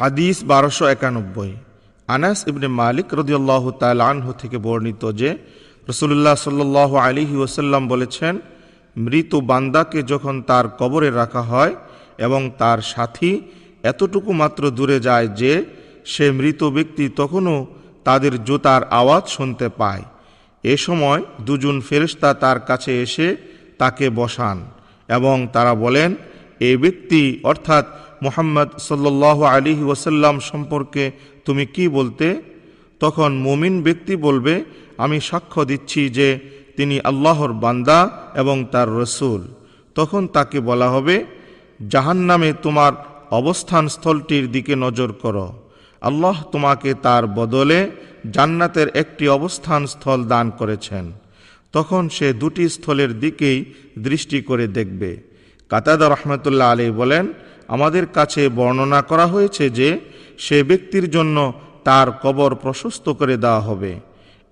হাদিস 1291। আনাস ইবনে মালিক রাদিয়াল্লাহু তাআলা আনহু থেকে বর্ণিত যে রাসূলুল্লাহ সাল্লাল্লাহু আলাইহি ওয়াসাল্লাম বলেছেন, মৃত বান্দাকে যখন তার কবরে রাখা হয় এবং তার সাথী এতটুকু মাত্র দূরে যায় যে সে মৃত ব্যক্তি তখনও তাদের জুতার আওয়াজ শুনতে পায়, এ সময় দুজন ফেরেশতা তার কাছে এসে তাকে বসান এবং তারা বলেন, এই ব্যক্তি অর্থাৎ মুহাম্মদ সাল্লাল্লাহু আলাইহি ওয়াসাল্লাম সম্পর্কে তুমি কি বলতে? তখন মুমিন ব্যক্তি বলবে, আমি সাক্ষ্য দিচ্ছি যে তিনি আল্লাহর বান্দা এবং তার রসূল। তখন তাকে বলা হবে, জাহান্নামে তোমার অবস্থান স্থলটির দিকে নজর করো, আল্লাহ তোমাকে তার বদলে জান্নাতের একটি অবস্থান স্থল দান করেছেন। তখন সে দুটি স্থলের দিকেই দৃষ্টি করে দেখবে। কাতাদা রাহমাতুল্লাহ আলাইহি বলেন, আমাদের কাছে বর্ণনা করা হয়েছে যে সে ব্যক্তির জন্য তার কবর প্রশস্ত করে দেওয়া হবে।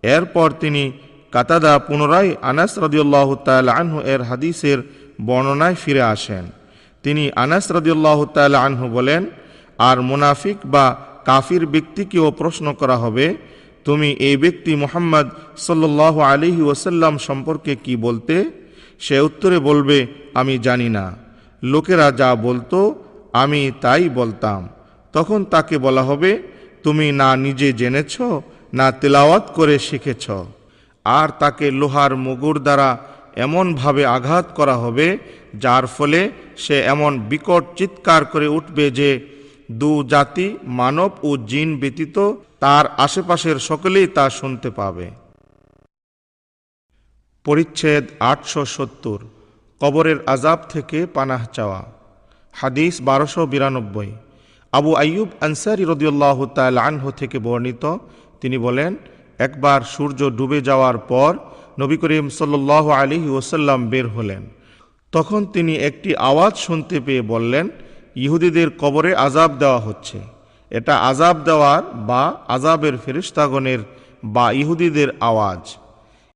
এরপর তিনি কাতাদা পুনরায় আনাস রাদিয়াল্লাহু তাআলা আনহু এর হাদিসের বর্ণনায় ফিরে আসেন। তিনি আনাস রাদিয়াল্লাহু তাআলা আনহু বলেন, আর মুনাফিক বা কাফির ব্যক্তিকেও প্রশ্ন করা হবে, তুমি এই ব্যক্তি মুহাম্মদ সাল্লাল্লাহু আলাইহি ওয়াসাল্লাম সম্পর্কে কি বলতে? সে উত্তরে বলবে, আমি জানি না, লোকেরা যা বলতো আমি তাই বলতাম। তখন তাকে বলা হবে, তুমি না নিজে জেনেছ না তেলাওয়াত করে শিখেছ। আর তাকে লোহার মুগুর দ্বারা এমনভাবে আঘাত করা হবে যার ফলে সে এমন বিকট চিৎকার করে উঠবে যে দু জাতি মানব ও জিন ব্যতীত তার আশেপাশের সকলেই তা শুনতে পাবে। পরিচ্ছেদ 870। কবরের আযাব থেকে পানাহ চাওয়া। হাদিস 1292। আবু আইয়ুব আনসারী রাদিয়াল্লাহু তাআলা আনহু থেকে বর্ণিত, তিনি বলেন, একবার সূর্য ডুবে যাওয়ার পর নবী করিম সাল্লাল্লাহু আলাইহি ওয়াসাল্লাম বের হলেন। তখন তিনি একটি আওয়াজ শুনতে পেয়ে বললেন, ইহুদিদের কবরে আযাব দেওয়া হচ্ছে। এটা আযাব দেওয়ার বা আযাবের ফেরেশতাগণের বা ইহুদিদের আওয়াজ।